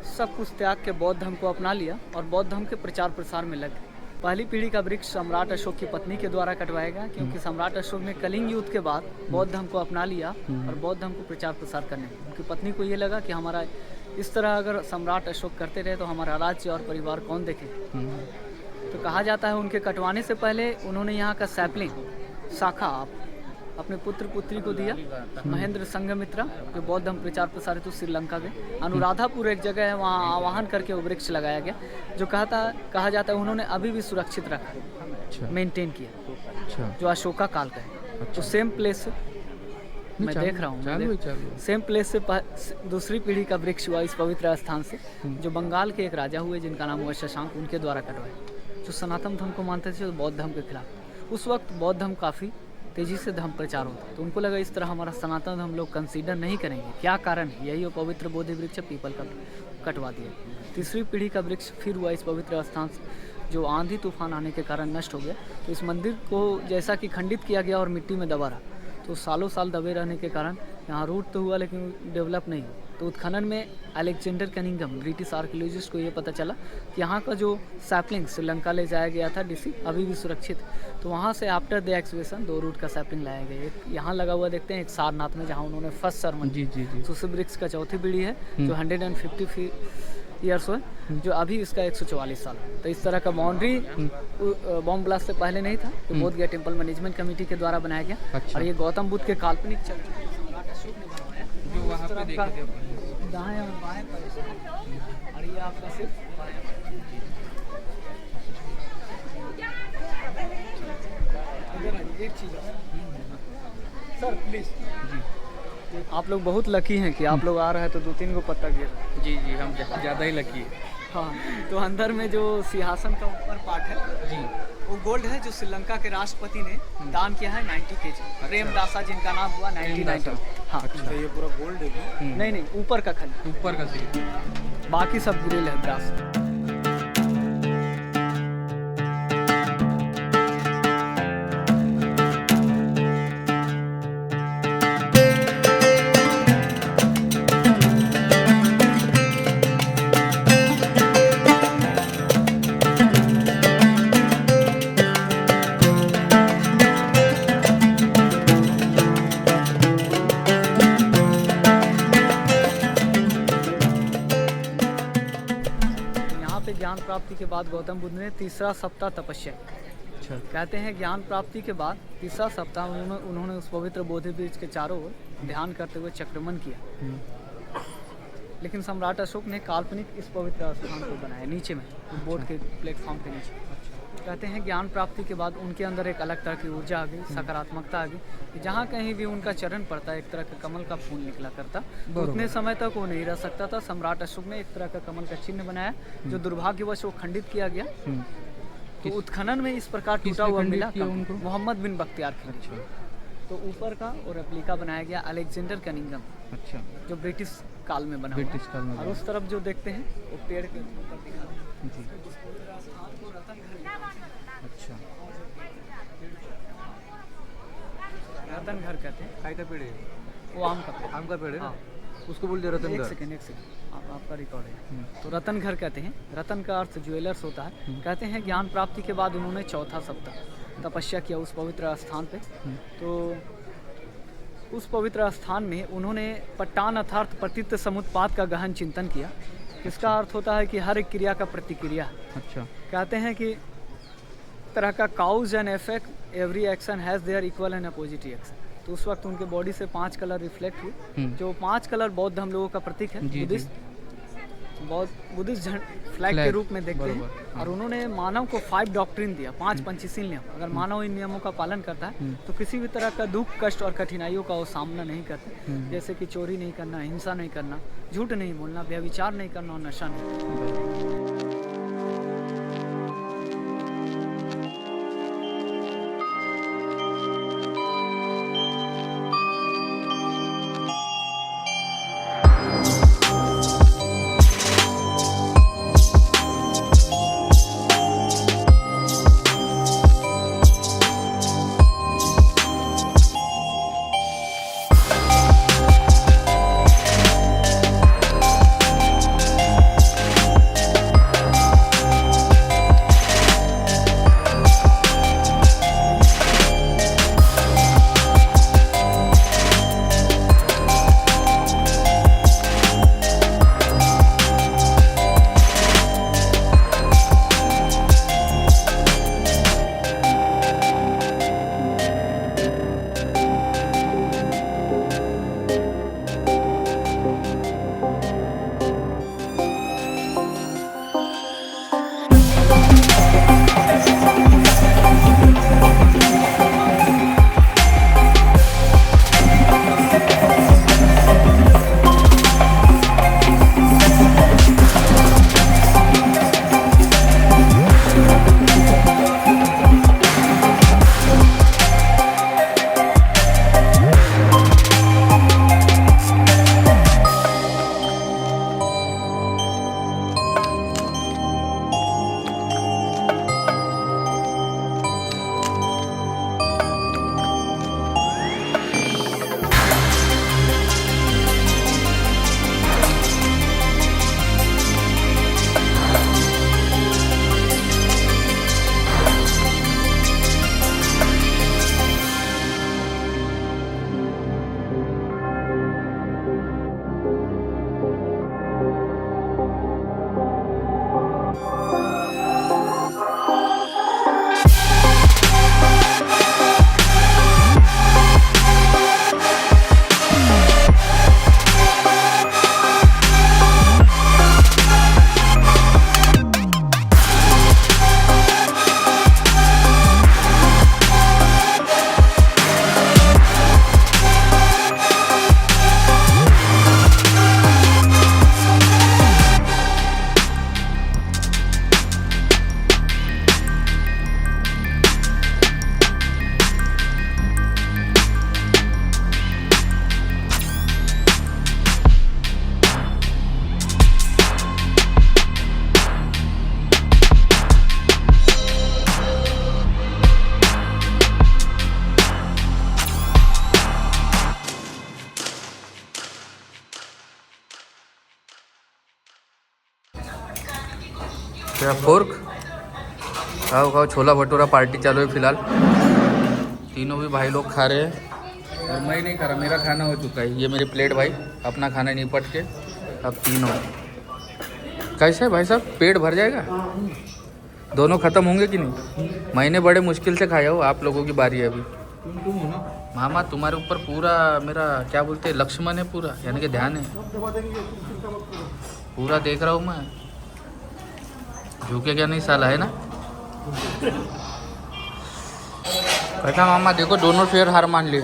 सब कुछ त्याग के बौद्ध धर्म को अपना लिया और बौद्ध धर्म के प्रचार प्रसार में लग गए। पहली पीढ़ी का वृक्ष सम्राट अशोक की पत्नी के द्वारा कटवाया गया, क्योंकि सम्राट अशोक ने कलिंग युद्ध के बाद बौद्ध धर्म को अपना लिया और बौद्ध धर्म को प्रचार प्रसार करने लगे। उनकी पत्नी को ये लगा कि हमारा इस तरह अगर सम्राट अशोक करते रहे तो हमारा राज्य और परिवार कौन देखे। तो कहा जाता है उनके कटवाने से पहले उन्होंने यहाँ का सैपलिंग शाखा अपने पुत्र पुत्री को दिया। महेंद्र संघमित्रा जो बौद्ध धर्म प्रचार प्रसार हेतु श्रीलंका गए। अनुराधापुर एक जगह है, वहाँ आवाहन करके वो वृक्ष लगाया गया, जो कहा जाता है उन्होंने अभी भी सुरक्षित रखा, मेंटेन किया, जो अशोका काल का है। तो सेम प्लेस से मैं देख रहा हूँ, सेम प्लेस से दूसरी पीढ़ी का वृक्ष हुआ इस पवित्र स्थान से, जो बंगाल के एक राजा हुए जिनका नाम हुआ शशांक, उनके द्वारा कटवाया, जो सनातन धर्म को मानते थे, बौद्ध धर्म के खिलाफ। उस वक्त बौद्ध धर्म काफ़ी तेज़ी से धर्म प्रचार होता, तो उनको लगा इस तरह हमारा सनातन धर्म लोग कंसीडर नहीं करेंगे, क्या कारण है, यही वो पवित्र बोधि वृक्ष पीपल का कटवा दिया। तीसरी पीढ़ी का वृक्ष फिर हुआ इस पवित्र स्थान से, जो आंधी तूफान आने के कारण नष्ट हो गया। तो इस मंदिर को जैसा कि खंडित किया गया और मिट्टी में दबा रहा, तो सालों साल दबे रहने के कारण यहाँ रूट तो हुआ लेकिन डेवलप नहीं हुआ। तो उत्खनन में अलेक्जेंडर कनिंघम ब्रिटिश आर्कियोलॉजिस्ट को ये पता चला कि यहाँ का जो सैपलिंग श्रीलंका ले जाया गया था डीसी अभी भी सुरक्षित। तो वहाँ से आफ्टर द एक्सवेशन 2 रूट का सैपलिंग लाया गया। एक यहाँ लगा हुआ देखते हैं, एक सारनाथ में जहाँ उन्होंने फर्स्ट सर्मन जी। तो उस वृक्ष का चौथी पीढ़ी है जो 150 ईयर्स हुए, जो अभी इसका 144 साल। तो इस तरह का बाउंड्री बॉम्ब ब्लास्ट से पहले नहीं था, तो बोध गया टेम्पल मैनेजमेंट कमेटी के द्वारा बनाया गया। और ये गौतम बुद्ध के काल्पनिक चरित्र सम्राट अशोक ने बनवाया, जो वहाँ पे देखे थे दाएं और बाएं पर, और ये आपका सिर्फ एक चीज़ सर प्लीज जी, आप लोग बहुत लकी हैं कि आप लोग आ रहे हैं तो 2-3 को पत्ता गिर। जी हम ज़्यादा ही लकी है। हाँ, तो अंदर में जो सिंहासन का ऊपर पार्ट है जी, वो गोल्ड है, जो श्रीलंका के राष्ट्रपति ने दान किया है 90 kg। प्रेमदासा जिनका नाम हुआ 1990। हाँ, तो ये पूरा गोल्ड है? नहीं, ऊपर का खाली, ऊपर का सिर्फ, बाकी सब ग्रिल है ब्रास। ज्ञान प्राप्ति के बाद गौतम बुद्ध ने तीसरा सप्ताह तपस्या की। कहते हैं ज्ञान प्राप्ति के बाद तीसरा सप्ताह उन्होंने उस पवित्र बोधि वृक्ष के चारों ओर ध्यान करते हुए चक्रमण किया। लेकिन सम्राट अशोक ने काल्पनिक इस पवित्र स्थान को बनाया नीचे में, बोर्ड के प्लेटफॉर्म के नीचे। कहते हैं ज्ञान प्राप्ति के बाद उनके अंदर एक अलग तरह की ऊर्जा आ गई, सकारात्मकता आ गई, कि जहाँ कहीं भी उनका चरण पड़ता एक तरह का कमल का फूल निकला करता। उतने समय तक वो नहीं रह सकता था। सम्राट अशोक ने एक तरह का कमल का चिन्ह बनाया, जो दुर्भाग्यवश वो खंडित किया गया। तो उत्खनन में इस प्रकार टूटा हुआ मिला उनको, मोहम्मद बिन बख्तियार खिलजी। तो ऊपर का और रेप्लिका बनाया गया अलेक्जेंडर कनिंघम, जो ब्रिटिश काल में बना हुआ। और उस तरफ जो देखते हैं वो पेड़ के ऊपर दिखा जी। अच्छा, रतन घर कहते हैं। काय का पेड़ है? वो आम का पेड़। आम का पेड़ है ना? हाँ। उसको बोल दे रतन घर। एक सेकंड आपका रिकॉर्ड है। तो रतन घर कहते हैं, रतन का अर्थ ज्वेलर्स होता है। कहते हैं ज्ञान प्राप्ति के बाद उन्होंने चौथा सप्ताह तपस्या किया उस पवित्र स्थान पे। तो उस पवित्र स्थान में उन्होंने पट्टान अर्थात प्रतित्व समुत्पाद का गहन चिंतन किया। इसका अर्थ होता है कि हर एक क्रिया का प्रतिक्रिया। अच्छा। कहते हैं कि तरह का cause and effect every action has their equal and opposite reaction. तो उस वक्त उनके बॉडी से 5 कलर रिफ्लेक्ट हुए, जो 5 कलर बौद्ध हम लोगों का प्रतीक है, बुद्धिस्ट फ्लैग के रूप में देखते हैं। और उन्होंने मानव को 5 डॉक्ट्रिन दिया, 5 पंचशील नियम। अगर मानव इन नियमों का पालन करता है तो किसी भी तरह का दुख, कष्ट और कठिनाइयों का वो सामना नहीं करता। जैसे कि चोरी नहीं करना, हिंसा नहीं करना, झूठ नहीं बोलना, व्यभिचार नहीं करना और नशा नहीं करना। क्या फोर्क खाओ खाओ, छोला भटूरा पार्टी चालू है फिलहाल। तीनों भी भाई लोग खा रहे हैं और मैं नहीं खा रहा, मेरा खाना हो चुका है। ये मेरी प्लेट भाई, अपना खाना निपट के अब तीनों। कैसे है भाई साहब, पेट भर जाएगा? दोनों ख़त्म होंगे कि नहीं? मैंने बड़े मुश्किल से खाया हो, आप लोगों की बारी है अभी। मामा तुम्हारे ऊपर पूरा मेरा क्या बोलते हैं लक्ष्मण है पूरा, यानी कि ध्यान है पूरा, देख रहा हूँ मैं। झुके क्या नहीं साला, है ना? कैसा मामा, देखो दोनों शेर हार मान लिए।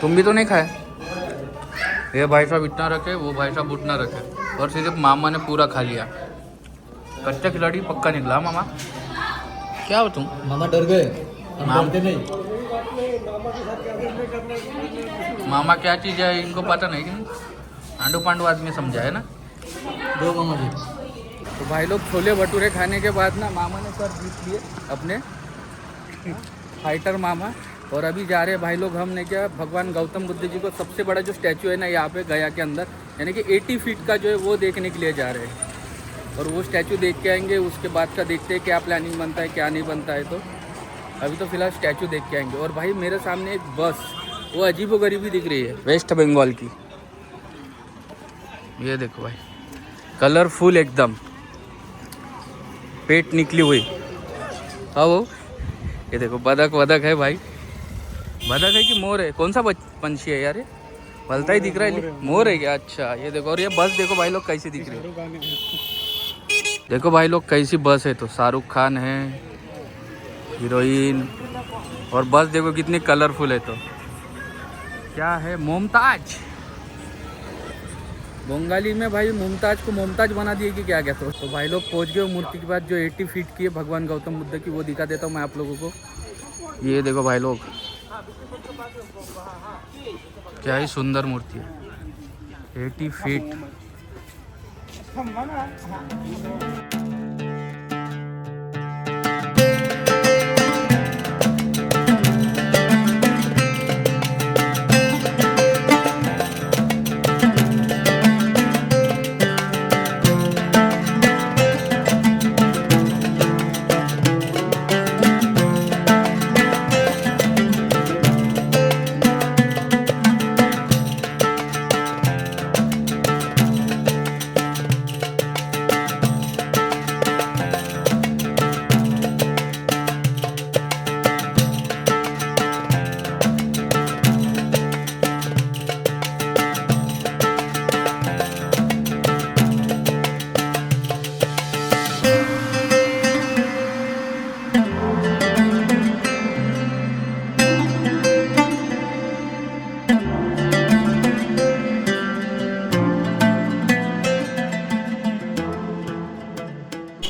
तुम भी तो नहीं खाए। ये भाई साहब इतना रखे, वो भाई साहब उतना रखे, और सिर्फ मामा ने पूरा खा लिया। कच्चा खिलाड़ी पक्का निकला मामा। क्या हो तुम? मामा डर गए, मामा डरते नहीं। मामा क्या चीज़ है इनको पता नहीं कि आंडू पांडू आदमी समझा है ना। दो मामा जी। तो भाई लोग छोले भटूरे खाने के बाद ना मामा ने सर जीत लिए अपने फाइटर मामा। और अभी जा रहे हैं भाई लोग हमने क्या, भगवान गौतम बुद्ध जी को सबसे बड़ा जो स्टैचू है ना यहाँ पे गया के अंदर, यानी कि 80 फीट का जो है वो देखने के लिए जा रहे हैं। और वो स्टैचू देख के आएंगे, उसके बाद का देखते हैं क्या प्लानिंग बनता है क्या नहीं बनता है। तो अभी तो फिलहाल स्टैचू देख के आएंगे। और भाई मेरे सामने एक बस, वो अजीबोगरीबी दिख रही है, वेस्ट बंगाल की। ये देखो भाई, कलरफुल एकदम। पेट निकली हुई। आओ ये देखो बदक वदक है भाई, बदक है कि मोर है, कौन सा पंछी है यार ये, भलता ही दिख रहा है, मोर है क्या? अच्छा ये देखो, और ये बस देखो भाई लोग कैसी दिख रही है, देखो भाई लोग कैसी बस है। तो शाहरुख खान है हीरोइन, और बस देखो कितनी कलरफुल है। तो क्या है, मुमताज, बंगाली में भाई मुमताज को मुमताज बना दिए कि क्या क्या। तो भाई लोग पहुंच गए मूर्ति के पास जो 80 फीट की है भगवान गौतम बुद्ध की, वो दिखा देता हूँ मैं आप लोगों को। ये देखो भाई लोग क्या ही सुंदर मूर्ति है, 80 फीट।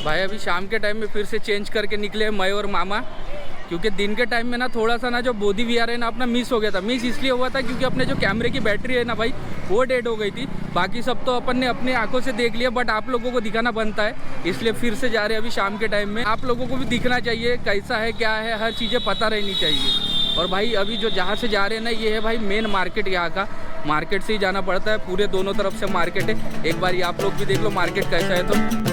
भाई अभी शाम के टाइम में फिर से चेंज करके निकले मैं और मामा, क्योंकि दिन के टाइम में ना थोड़ा सा ना जो बोधी विहार है ना अपना मिस हो गया था। मिस इसलिए हुआ था क्योंकि अपने जो कैमरे की बैटरी है ना भाई वो डेड हो गई थी। बाकी सब तो अपन ने अपनी आंखों से देख लिया, बट आप लोगों को दिखाना बनता है, इसलिए फिर से जा रहे हैं अभी शाम के टाइम में। आप लोगों को भी दिखना चाहिए कैसा है क्या है, हर चीज़ें पता रहनी चाहिए। और भाई अभी जो जहाँ से जा रहे हैं ना ये है भाई मेन मार्केट, यहाँ का मार्केट से ही जाना पड़ता है, पूरे दोनों तरफ से मार्केट है। एक बार आप लोग भी देख लो मार्केट कैसा है। तो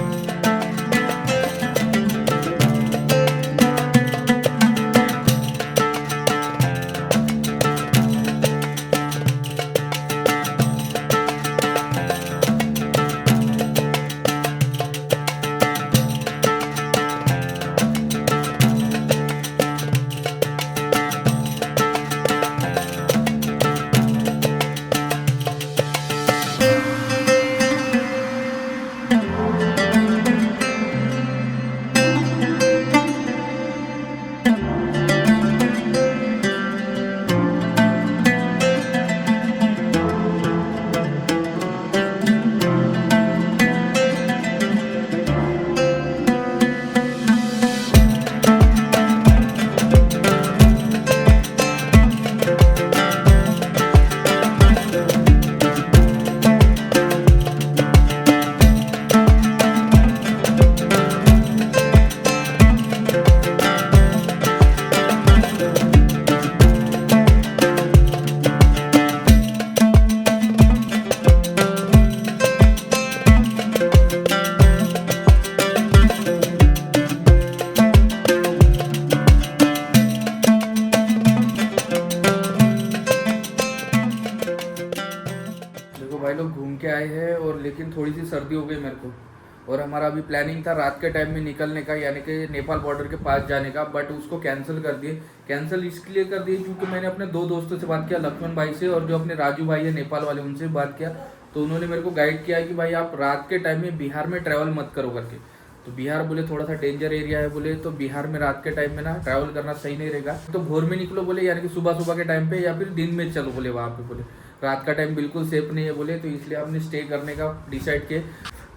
भाई लोग घूम के आए हैं, और लेकिन थोड़ी सी सर्दी हो गई मेरे को। और हमारा अभी प्लानिंग था रात के टाइम में निकलने का, यानी कि नेपाल बॉर्डर के पास जाने का, बट उसको कैंसिल कर दिए। कैंसिल इसलिए कर दिए क्योंकि मैंने अपने 2 दोस्तों से बात किया, लक्ष्मण भाई से और जो अपने राजू भाई है नेपाल वाले, उनसे बात किया। तो उन्होंने मेरे को गाइड किया कि भाई आप रात के टाइम में बिहार में ट्रैवल मत करो करके। तो बिहार बोले थोड़ा सा डेंजर एरिया है बोले, तो बिहार में रात के टाइम में ना ट्रैवल करना सही नहीं रहेगा। तो भोर में निकलो बोले, यानी कि सुबह सुबह के टाइम पे, या फिर दिन में चलो बोले वहाँ पे। बोले रात का टाइम बिल्कुल सेफ नहीं है बोले, तो इसलिए हमने स्टे करने का डिसाइड किया।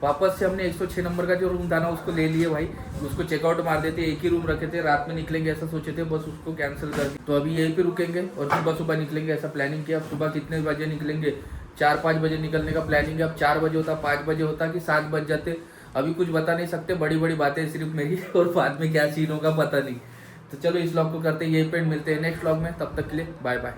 वापस से हमने 106 नंबर का जो रूम था ना उसको ले लिए भाई, उसको चेकआउट मार देते, एक ही रूम रखे थे, रात में निकलेंगे ऐसा सोचे थे, बस उसको कैंसिल कर दिया। तो अभी यहीं पे रुकेंगे और सुबह सुबह निकलेंगे, ऐसा प्लानिंग किया। सुबह कितने बजे निकलेंगे? 4-5 बजे निकलने का प्लानिंग है। अब 4 बजे होता, 5 बजे होता कि 7 बज जाते, अभी कुछ बता नहीं सकते। बड़ी बड़ी बातें सिर्फ मेरी, और बाद में क्या सीन होगा पता नहीं। तो चलो इस व्लॉग को करते हैं यहीं पे, मिलते हैं नेक्स्ट व्लॉग में, तब तक के लिए बाय बाय।